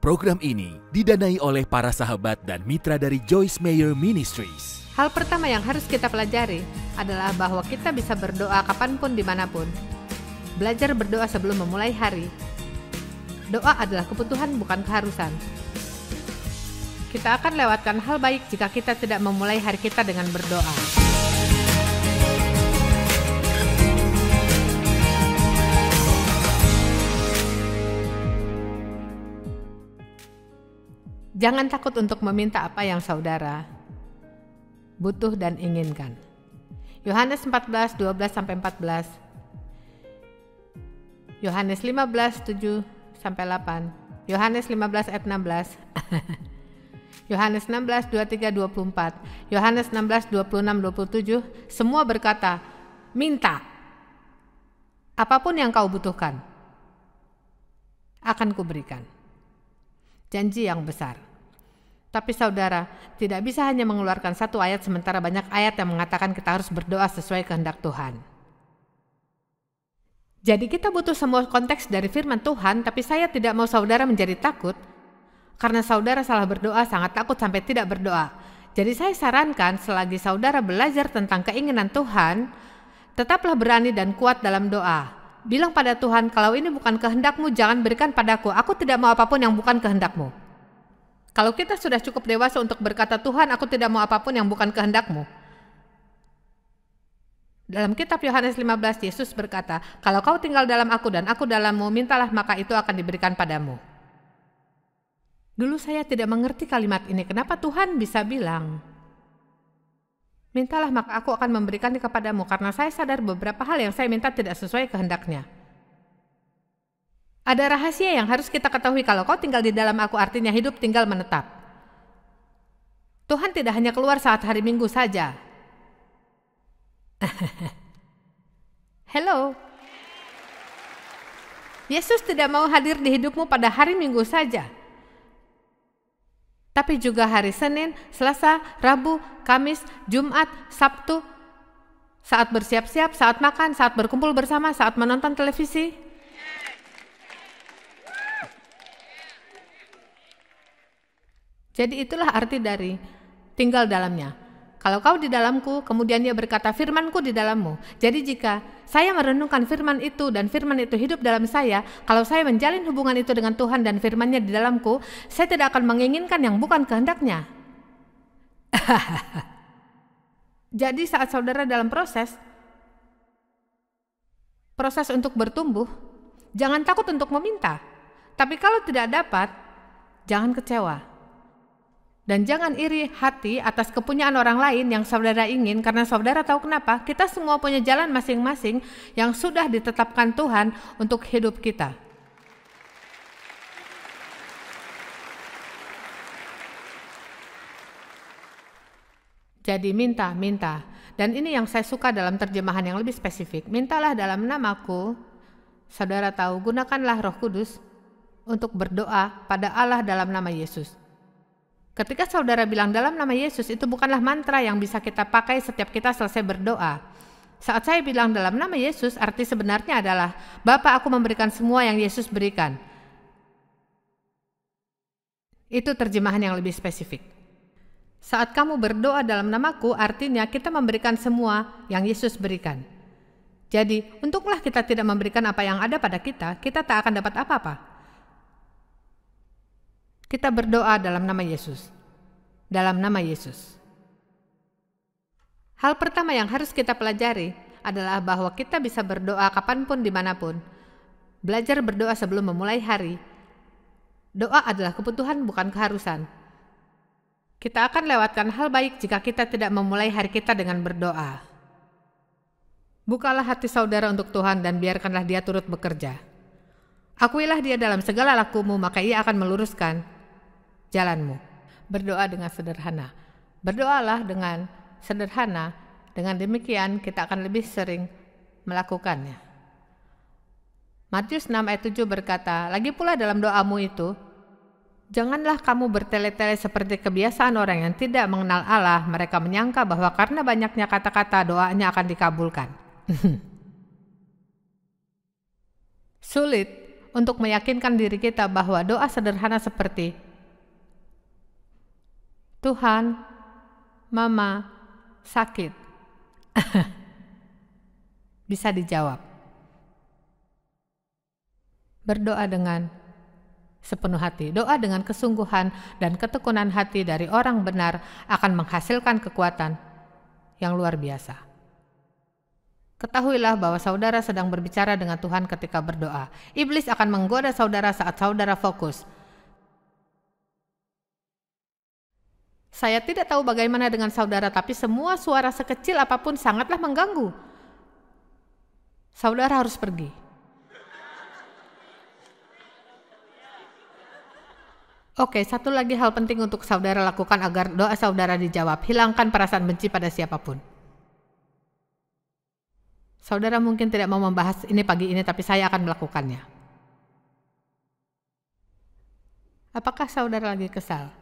Program ini didanai oleh para sahabat dan mitra dari Joyce Meyer Ministries. Hal pertama yang harus kita pelajari adalah bahwa kita bisa berdoa kapanpun dimanapun. Belajar berdoa sebelum memulai hari. Doa adalah kebutuhan bukan keharusan. Kita akan lewatkan hal baik jika kita tidak memulai hari kita dengan berdoa. Jangan takut untuk meminta apa yang saudara butuh dan inginkan. Yohanes 14:12-14. Yohanes 15:7-8. Yohanes 15 ayat 16. Yohanes 16, 23-24. Yohanes 16, 26-27. Semua berkata, minta. Apapun yang kau butuhkan, akan kuberikan. Janji yang besar. Tapi saudara, tidak bisa hanya mengeluarkan satu ayat sementara banyak ayat yang mengatakan kita harus berdoa sesuai kehendak Tuhan. Jadi kita butuh semua konteks dari firman Tuhan, tapi saya tidak mau saudara menjadi takut karena saudara salah berdoa, sangat takut sampai tidak berdoa. Jadi saya sarankan selagi saudara belajar tentang keinginan Tuhan, tetaplah berani dan kuat dalam doa. Bilang pada Tuhan, kalau ini bukan kehendakmu, jangan berikan padaku. Aku tidak mau apapun yang bukan kehendakmu. Kalau kita sudah cukup dewasa untuk berkata, Tuhan, aku tidak mau apapun yang bukan kehendakmu. Dalam kitab Yohanes 15, Yesus berkata, kalau kau tinggal dalam aku dan aku dalammu, mintalah maka itu akan diberikan padamu. Dulu saya tidak mengerti kalimat ini. Kenapa Tuhan bisa bilang, mintalah maka aku akan memberikannya kepadamu, karena saya sadar beberapa hal yang saya minta tidak sesuai kehendaknya. Ada rahasia yang harus kita ketahui, kalau kau tinggal di dalam aku artinya hidup tinggal menetap. Tuhan tidak hanya keluar saat hari Minggu saja. Hello. Yesus tidak mau hadir di hidupmu pada hari Minggu saja, tapi juga hari Senin, Selasa, Rabu, Kamis, Jumat, Sabtu, saat bersiap-siap, saat makan, saat berkumpul bersama, saat menonton televisi. Jadi itulah arti dari tinggal dalamnya. Kalau kau di dalamku, kemudian dia berkata firmanku di dalammu. Jadi jika saya merenungkan firman itu dan firman itu hidup dalam saya, kalau saya menjalin hubungan itu dengan Tuhan dan firmannya di dalamku, saya tidak akan menginginkan yang bukan kehendaknya. Jadi saat saudara dalam proses untuk bertumbuh, jangan takut untuk meminta. Tapi kalau tidak dapat, jangan kecewa. Dan jangan iri hati atas kepunyaan orang lain yang saudara ingin, karena saudara tahu kenapa? Kita semua punya jalan masing-masing yang sudah ditetapkan Tuhan untuk hidup kita. Jadi minta. Dan ini yang saya suka dalam terjemahan yang lebih spesifik. Mintalah dalam namaku. Saudara tahu, gunakanlah Roh Kudus untuk berdoa pada Allah dalam nama Yesus. Ketika saudara bilang dalam nama Yesus, itu bukanlah mantra yang bisa kita pakai setiap kita selesai berdoa. Saat saya bilang dalam nama Yesus, arti sebenarnya adalah, Bapa, aku memberikan semua yang Yesus berikan. Itu terjemahan yang lebih spesifik. Saat kamu berdoa dalam namaku, artinya kita memberikan semua yang Yesus berikan. Jadi, untunglah kita tidak memberikan apa yang ada pada kita tak akan dapat apa-apa. Kita berdoa dalam nama Yesus. Dalam nama Yesus. Hal pertama yang harus kita pelajari adalah bahwa kita bisa berdoa kapanpun dimanapun. Belajar berdoa sebelum memulai hari. Doa adalah kebutuhan bukan keharusan. Kita akan lewatkan hal baik jika kita tidak memulai hari kita dengan berdoa. Bukalah hati saudara untuk Tuhan dan biarkanlah Dia turut bekerja. Akuilah Dia dalam segala lakumu, maka Ia akan meluruskan jalanmu. Berdoa dengan sederhana. Berdoalah dengan sederhana. Dengan demikian kita akan lebih sering melakukannya. Matius 6 ayat 7 berkata, lagi pula dalam doamu itu, janganlah kamu bertele-tele seperti kebiasaan orang yang tidak mengenal Allah. Mereka menyangka bahwa karena banyaknya kata-kata doanya akan dikabulkan. Sulit untuk meyakinkan diri kita bahwa doa sederhana seperti, Tuhan, Mama sakit, bisa dijawab. Berdoa dengan sepenuh hati, doa dengan kesungguhan dan ketekunan hati dari orang benar akan menghasilkan kekuatan yang luar biasa. Ketahuilah bahwa saudara sedang berbicara dengan Tuhan ketika berdoa. Iblis akan menggoda saudara saat saudara fokus. Saya tidak tahu bagaimana dengan saudara, tapi semua suara sekecil apapun sangatlah mengganggu. Saudara harus pergi. Oke, satu lagi hal penting untuk saudara lakukan agar doa saudara dijawab. Hilangkan perasaan benci pada siapapun. Saudara mungkin tidak mau membahas ini pagi ini, tapi saya akan melakukannya. Apakah saudara lagi kesal?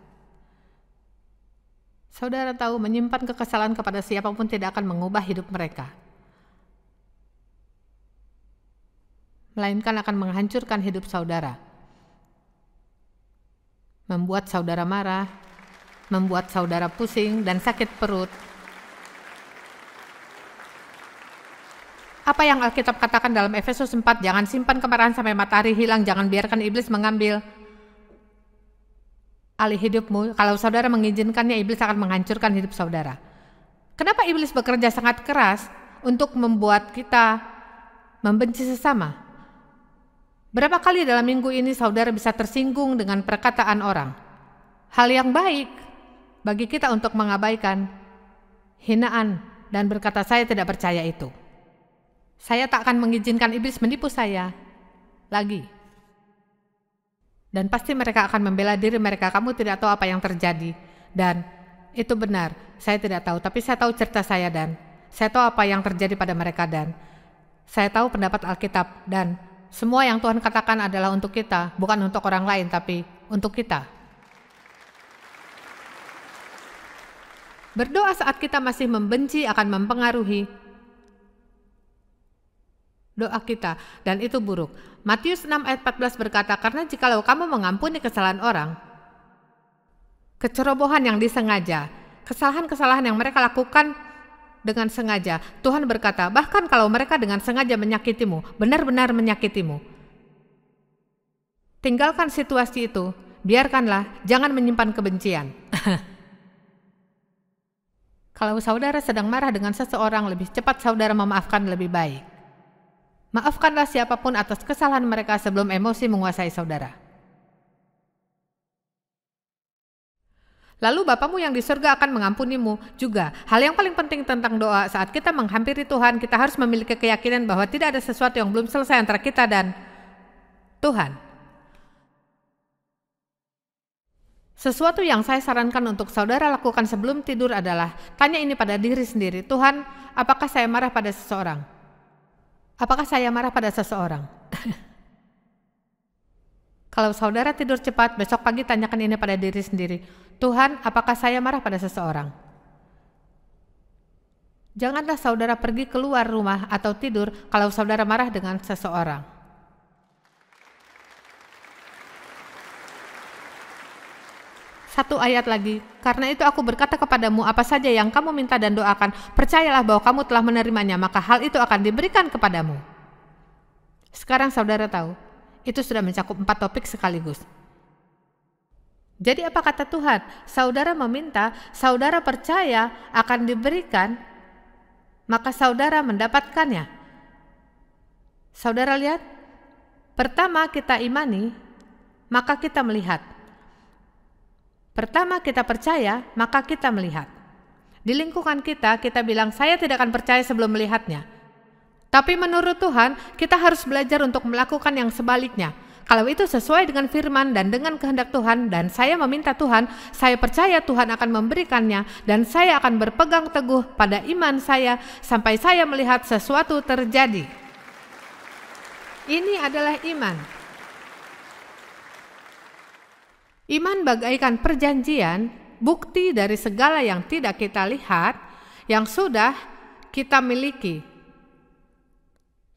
Saudara tahu menyimpan kekesalan kepada siapapun tidak akan mengubah hidup mereka, melainkan akan menghancurkan hidup saudara, membuat saudara marah, membuat saudara pusing dan sakit perut. Apa yang Alkitab katakan dalam Efesus 4, jangan simpan kemarahan sampai matahari hilang, jangan biarkan iblis mengambil alih hidupmu. Kalau saudara mengizinkannya, iblis akan menghancurkan hidup saudara. Kenapa iblis bekerja sangat keras untuk membuat kita membenci sesama? Berapa kali dalam minggu ini saudara bisa tersinggung dengan perkataan orang? Hal yang baik bagi kita untuk mengabaikan hinaan dan berkata, saya tidak percaya itu. Saya tak akan mengizinkan iblis menipu saya lagi. Dan pasti mereka akan membela diri mereka, kamu tidak tahu apa yang terjadi. Dan itu benar, saya tidak tahu, tapi saya tahu cerita saya dan saya tahu apa yang terjadi pada mereka dan saya tahu pendapat Alkitab dan semua yang Tuhan katakan adalah untuk kita, bukan untuk orang lain, tapi untuk kita. Berdoa saat kita masih membenci akan mempengaruhi doa kita, dan itu buruk. Matius 6 ayat 14 berkata, karena jikalau kamu mengampuni kesalahan orang, kecerobohan yang disengaja, kesalahan-kesalahan yang mereka lakukan dengan sengaja, Tuhan berkata, bahkan kalau mereka dengan sengaja menyakitimu, benar-benar menyakitimu, tinggalkan situasi itu, biarkanlah, jangan menyimpan kebencian. Kalau saudara sedang marah dengan seseorang, lebih cepat saudara memaafkan lebih baik. Maafkanlah siapapun atas kesalahan mereka sebelum emosi menguasai saudara. Lalu Bapamu yang di surga akan mengampunimu juga. Hal yang paling penting tentang doa saat kita menghampiri Tuhan, kita harus memiliki keyakinan bahwa tidak ada sesuatu yang belum selesai antara kita dan Tuhan. Sesuatu yang saya sarankan untuk saudara lakukan sebelum tidur adalah tanya ini pada diri sendiri, Tuhan, apakah saya marah pada seseorang? Apakah saya marah pada seseorang? Kalau saudara tidur cepat, besok pagi tanyakan ini pada diri sendiri. Tuhan, apakah saya marah pada seseorang? Janganlah saudara pergi keluar rumah atau tidur kalau saudara marah dengan seseorang. Satu ayat lagi, karena itu aku berkata kepadamu, apa saja yang kamu minta dan doakan, percayalah bahwa kamu telah menerimanya, maka hal itu akan diberikan kepadamu. Sekarang saudara tahu, itu sudah mencakup 4 topik sekaligus. Jadi apa kata Tuhan? Saudara meminta, saudara percaya akan diberikan, maka saudara mendapatkannya. Saudara lihat, pertama kita imani, maka kita melihat. Pertama kita percaya, maka kita melihat. Di lingkungan kita bilang, saya tidak akan percaya sebelum melihatnya. Tapi menurut Tuhan, kita harus belajar untuk melakukan yang sebaliknya. Kalau itu sesuai dengan firman dan dengan kehendak Tuhan, dan saya meminta Tuhan, saya percaya Tuhan akan memberikannya, dan saya akan berpegang teguh pada iman saya sampai saya melihat sesuatu terjadi. Ini adalah iman. Iman bagaikan perjanjian, bukti dari segala yang tidak kita lihat, yang sudah kita miliki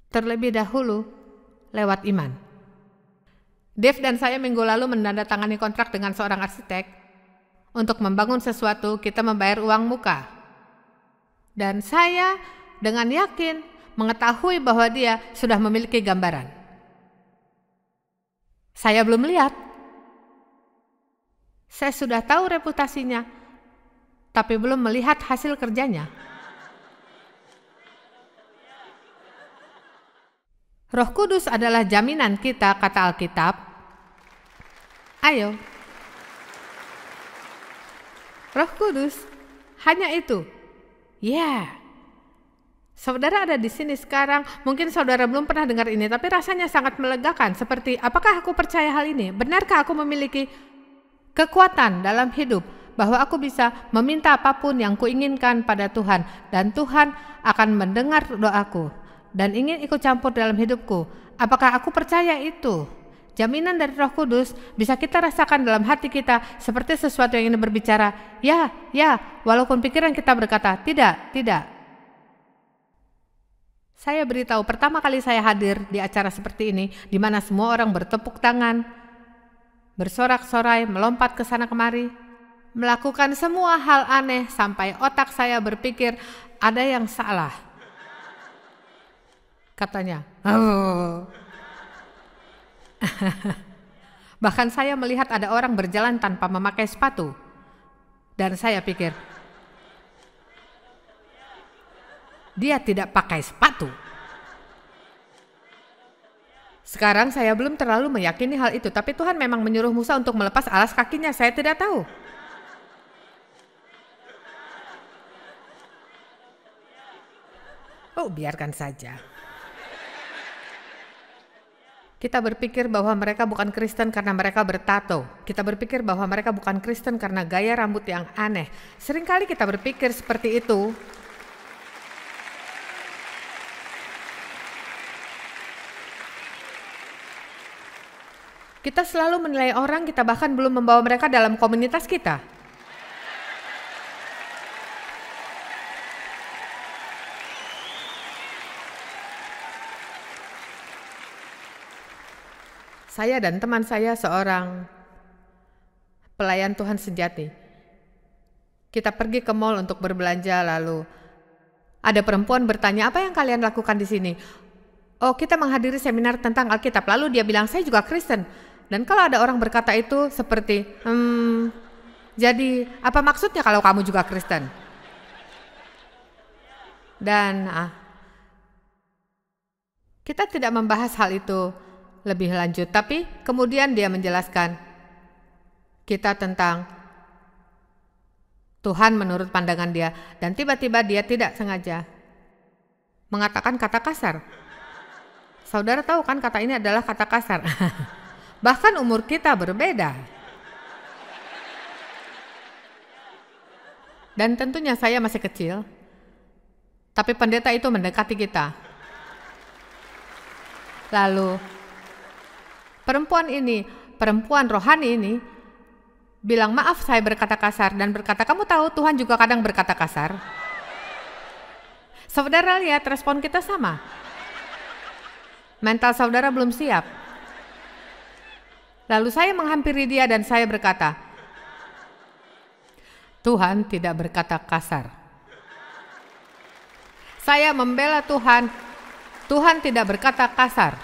terlebih dahulu lewat iman. Dave dan saya minggu lalu menandatangani kontrak dengan seorang arsitek. Untuk membangun sesuatu, kita membayar uang muka. Dan saya dengan yakin mengetahui bahwa dia sudah memiliki gambaran. Saya belum lihat. Saya sudah tahu reputasinya, tapi belum melihat hasil kerjanya. Roh Kudus adalah jaminan kita, kata Alkitab. Ayo. Roh Kudus, hanya itu. Ya. Saudara ada di sini sekarang, mungkin saudara belum pernah dengar ini, tapi rasanya sangat melegakan. Seperti, apakah aku percaya hal ini? Benarkah aku memiliki kekuatan dalam hidup, bahwa aku bisa meminta apapun yang kuinginkan pada Tuhan, dan Tuhan akan mendengar doaku, dan ingin ikut campur dalam hidupku? Apakah aku percaya itu? Jaminan dari Roh Kudus bisa kita rasakan dalam hati kita seperti sesuatu yang ingin berbicara, ya, walaupun pikiran kita berkata, tidak. Saya beritahu, pertama kali saya hadir di acara seperti ini, di mana semua orang bertepuk tangan, bersorak-sorai, melompat ke sana kemari, melakukan semua hal aneh sampai otak saya berpikir ada yang salah. Katanya, bahkan saya melihat ada orang berjalan tanpa memakai sepatu. Dan saya pikir, dia tidak pakai sepatu. Sekarang saya belum terlalu meyakini hal itu, tapi Tuhan memang menyuruh Musa untuk melepas alas kakinya, saya tidak tahu. Oh, biarkan saja. Kita berpikir bahwa mereka bukan Kristen karena mereka bertato. Kita berpikir bahwa mereka bukan Kristen karena gaya rambut yang aneh. Seringkali kita berpikir seperti itu. Kita selalu menilai orang, kita bahkan belum membawa mereka dalam komunitas kita. Saya dan teman saya seorang pelayan Tuhan sejati. Kita pergi ke mall untuk berbelanja, lalu ada perempuan bertanya, apa yang kalian lakukan di sini? Oh, kita menghadiri seminar tentang Alkitab. Lalu dia bilang, saya juga Kristen. Dan kalau ada orang berkata itu seperti, jadi apa maksudnya kalau kamu juga Kristen? Dan kita tidak membahas hal itu lebih lanjut, tapi kemudian dia menjelaskan kita tentang Tuhan menurut pandangan dia, dan tiba-tiba dia tidak sengaja mengatakan kata kasar. Saudara tahu kan kata ini adalah kata kasar. Bahkan umur kita berbeda. Dan tentunya saya masih kecil, tapi pendeta itu mendekati kita. Lalu perempuan rohani ini bilang, maaf saya berkata kasar, dan berkata, kamu tahu Tuhan juga kadang berkata kasar. Saudara lihat respon kita sama. Mental saudara belum siap. Lalu saya menghampiri dia dan saya berkata, Tuhan tidak berkata kasar. Saya membela Tuhan, Tuhan tidak berkata kasar.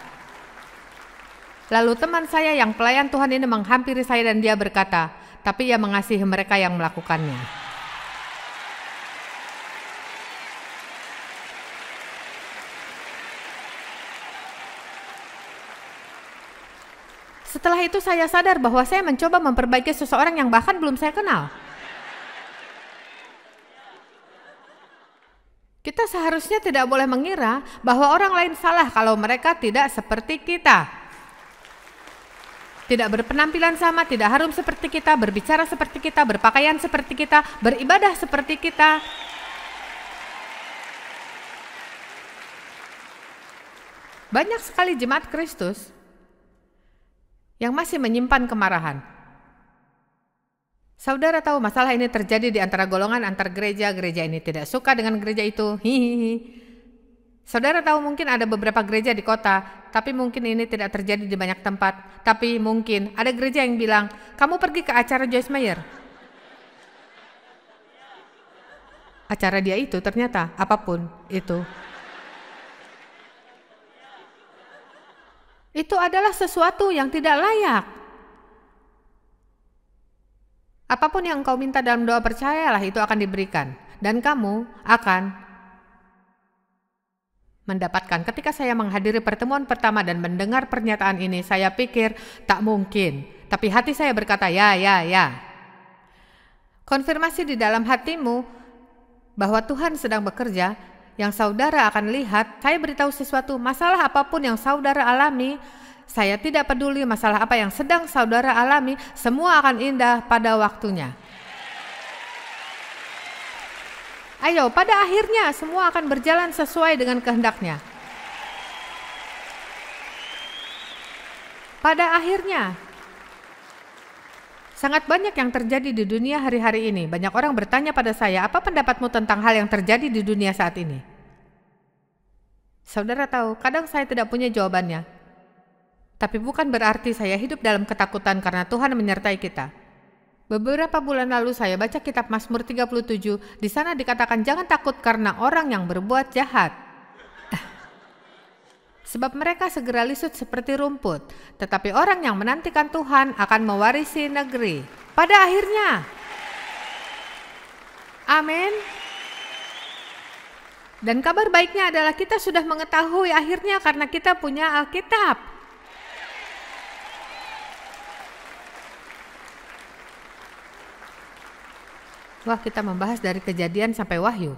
Lalu teman saya yang pelayan Tuhan ini menghampiri saya dan dia berkata, tapi ia mengasihi mereka yang melakukannya. Setelah itu saya sadar bahwa saya mencoba memperbaiki seseorang yang bahkan belum saya kenal. Kita seharusnya tidak boleh mengira bahwa orang lain salah kalau mereka tidak seperti kita. Tidak berpenampilan sama, tidak harum seperti kita, berbicara seperti kita, berpakaian seperti kita, beribadah seperti kita. Banyak sekali jemaat Kristus yang masih menyimpan kemarahan. Saudara tahu masalah ini terjadi di antara golongan antar gereja. Gereja ini tidak suka dengan gereja itu. Saudara tahu mungkin ada beberapa gereja di kota, tapi mungkin ini tidak terjadi di banyak tempat. Tapi mungkin ada gereja yang bilang, kamu pergi ke acara Joyce Meyer. Acara dia itu ternyata apapun itu. Itu adalah sesuatu yang tidak layak. Apapun yang kau minta dalam doa, percayalah itu akan diberikan. Dan kamu akan mendapatkan. Ketika saya menghadiri pertemuan pertama dan mendengar pernyataan ini, saya pikir tak mungkin. Tapi hati saya berkata, ya. Konfirmasi di dalam hatimu bahwa Tuhan sedang bekerja, yang saudara akan lihat. Saya beritahu sesuatu, masalah apapun yang saudara alami, saya tidak peduli masalah apa yang sedang saudara alami, semua akan indah pada waktunya. Ayo, pada akhirnya semua akan berjalan sesuai dengan kehendaknya. Pada akhirnya, sangat banyak yang terjadi di dunia hari-hari ini. Banyak orang bertanya pada saya, apa pendapatmu tentang hal yang terjadi di dunia saat ini? Saudara tahu, kadang saya tidak punya jawabannya. Tapi bukan berarti saya hidup dalam ketakutan karena Tuhan menyertai kita. Beberapa bulan lalu saya baca kitab Mazmur 37, di sana dikatakan jangan takut karena orang yang berbuat jahat. Sebab mereka segera lisut seperti rumput, tetapi orang yang menantikan Tuhan akan mewarisi negeri. Pada akhirnya. Amin. Dan kabar baiknya adalah kita sudah mengetahui akhirnya karena kita punya Alkitab. Wah, kita membahas dari Kejadian sampai Wahyu.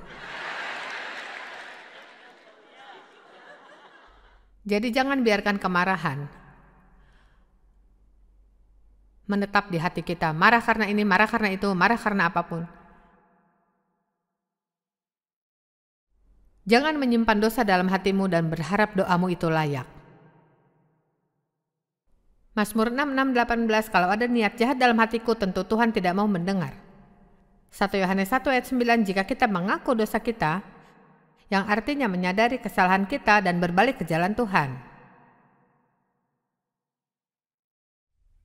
Jadi jangan biarkan kemarahan menetap di hati kita. Marah karena ini, marah karena itu, marah karena apapun. Jangan menyimpan dosa dalam hatimu dan berharap doamu itu layak. Mazmur 6:18, kalau ada niat jahat dalam hatiku, tentu Tuhan tidak mau mendengar. 1 Yohanes 1 ayat 9, jika kita mengaku dosa kita, yang artinya menyadari kesalahan kita dan berbalik ke jalan Tuhan.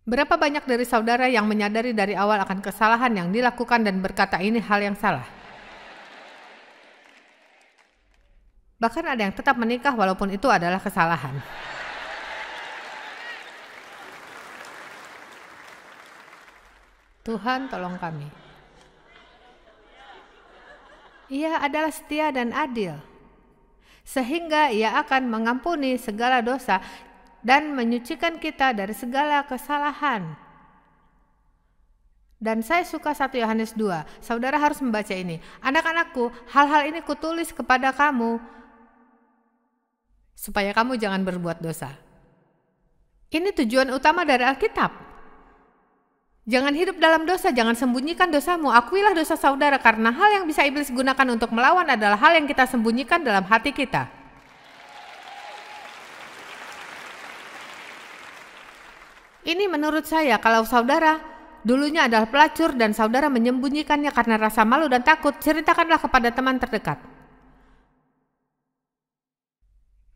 Berapa banyak dari saudara yang menyadari dari awal akan kesalahan yang dilakukan dan berkata ini hal yang salah? Bahkan ada yang tetap menikah walaupun itu adalah kesalahan. Tuhan tolong kami. Ia adalah setia dan adil, sehingga Ia akan mengampuni segala dosa dan menyucikan kita dari segala kesalahan. Dan saya suka 1 Yohanes 2, saudara harus membaca ini. Anak-anakku, hal-hal ini kutulis kepada kamu, supaya kamu jangan berbuat dosa. Ini tujuan utama dari Alkitab. Jangan hidup dalam dosa, jangan sembunyikan dosamu. Akuilah dosa saudara, karena hal yang bisa iblis gunakan untuk melawan adalah hal yang kita sembunyikan dalam hati kita. Ini menurut saya, kalau saudara dulunya adalah pelacur dan saudara menyembunyikannya karena rasa malu dan takut, ceritakanlah kepada teman terdekat.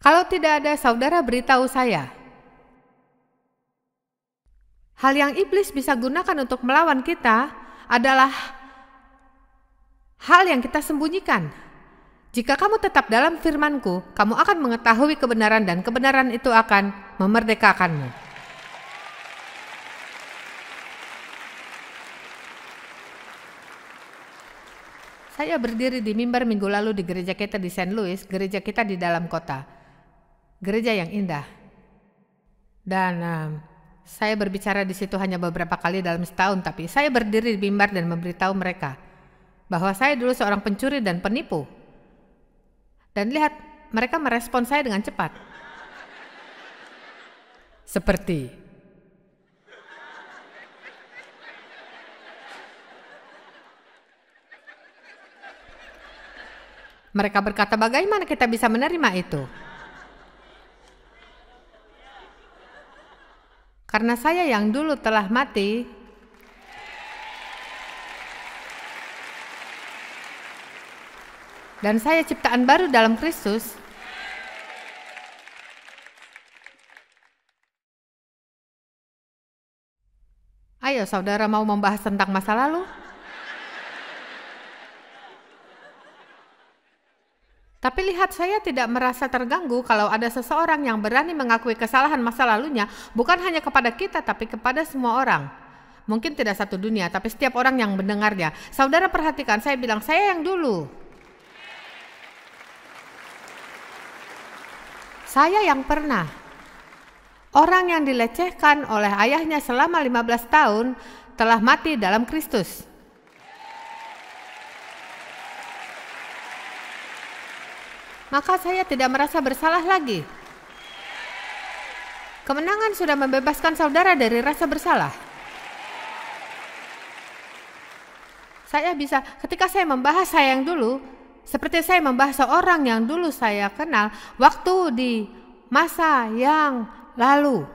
Kalau tidak ada, saudara beritahu saya. Hal yang iblis bisa gunakan untuk melawan kita adalah hal yang kita sembunyikan. Jika kamu tetap dalam firman-Ku, kamu akan mengetahui kebenaran dan kebenaran itu akan memerdekakanmu. Saya berdiri di mimbar minggu lalu di gereja kita di St. Louis, gereja kita di dalam kota. Gereja yang indah. Dan saya berbicara di situ hanya beberapa kali dalam setahun, tapi saya berdiri di mimbar dan memberitahu mereka bahwa saya dulu seorang pencuri dan penipu. Dan lihat, mereka merespon saya dengan cepat. Seperti, mereka berkata, bagaimana kita bisa menerima itu? Karena saya yang dulu telah mati, dan saya ciptaan baru dalam Kristus, Ayo, saudara mau membahas tentang masa lalu? Tapi lihat, saya tidak merasa terganggu kalau ada seseorang yang berani mengakui kesalahan masa lalunya, bukan hanya kepada kita, tapi kepada semua orang. Mungkin tidak satu dunia, tapi setiap orang yang mendengarnya. Saudara perhatikan, saya bilang, saya yang dulu. Saya yang pernah. Orang yang dilecehkan oleh ayahnya selama 15 tahun telah mati dalam Kristus. Maka saya tidak merasa bersalah lagi. Kemenangan sudah membebaskan saudara dari rasa bersalah. Saya bisa, ketika saya membahas saya yang dulu, seperti saya membahas seorang yang dulu saya kenal waktu di masa yang lalu.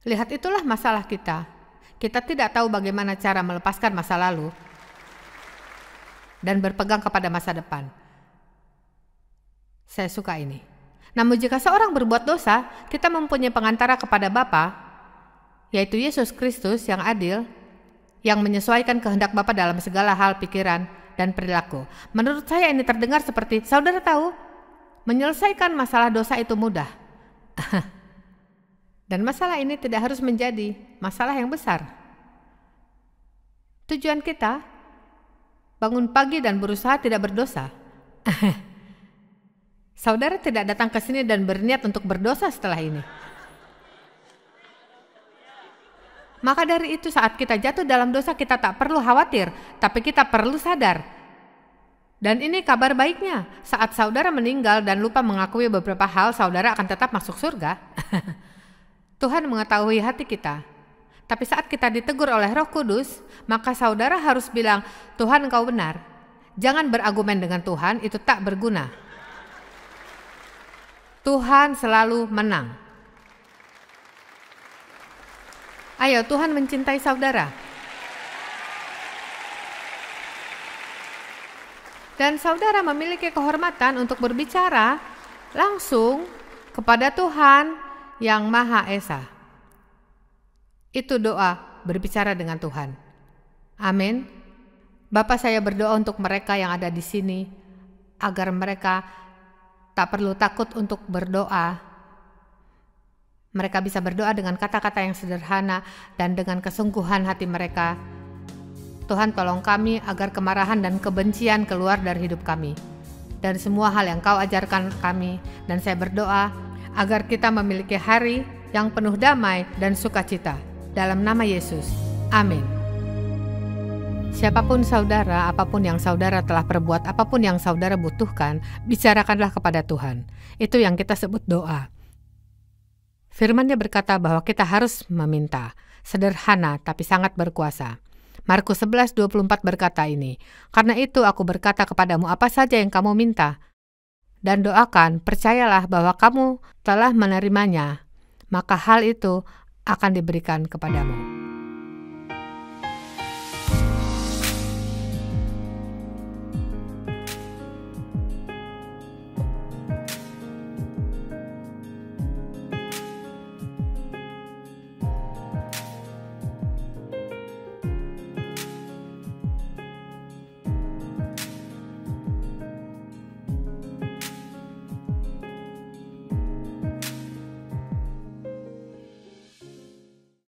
Lihat, itulah masalah kita. Kita tidak tahu bagaimana cara melepaskan masa lalu dan berpegang kepada masa depan. Saya suka ini. Namun jika seorang berbuat dosa, kita mempunyai pengantara kepada Bapa, yaitu Yesus Kristus yang adil, yang menyesuaikan kehendak Bapa dalam segala hal pikiran dan perilaku. Menurut saya ini terdengar seperti, saudara tahu, menyelesaikan masalah dosa itu mudah. Dan masalah ini tidak harus menjadi masalah yang besar. Tujuan kita, bangun pagi dan berusaha tidak berdosa. Saudara tidak datang ke sini dan berniat untuk berdosa setelah ini. Maka dari itu saat kita jatuh dalam dosa, kita tak perlu khawatir, tapi kita perlu sadar. Dan ini kabar baiknya, saat saudara meninggal dan lupa mengakui beberapa hal, saudara akan tetap masuk surga. Tuhan mengetahui hati kita. Tapi saat kita ditegur oleh Roh Kudus, maka saudara harus bilang, Tuhan, Engkau benar. Jangan berargumen dengan Tuhan, itu tak berguna. Tuhan selalu menang. Ayo, Tuhan mencintai saudara. Dan saudara memiliki kehormatan untuk berbicara langsung kepada Tuhan yang Maha Esa. Itu doa berbicara dengan Tuhan. Amin. Bapa, saya berdoa untuk mereka yang ada di sini, agar mereka tak perlu takut untuk berdoa. Mereka bisa berdoa dengan kata-kata yang sederhana dan dengan kesungguhan hati mereka. Tuhan, tolong kami agar kemarahan dan kebencian keluar dari hidup kami, dan semua hal yang Kau ajarkan kami. Dan saya berdoa agar kita memiliki hari yang penuh damai dan sukacita. Dalam nama Yesus. Amin. Siapapun saudara, apapun yang saudara telah perbuat, apapun yang saudara butuhkan, bicarakanlah kepada Tuhan. Itu yang kita sebut doa. Firman-Nya berkata bahwa kita harus meminta, sederhana tapi sangat berkuasa. Markus 11:24 berkata ini, karena itu aku berkata kepadamu apa saja yang kamu minta, dan doakan, percayalah bahwa kamu telah menerimanya, maka hal itu akan diberikan kepadamu.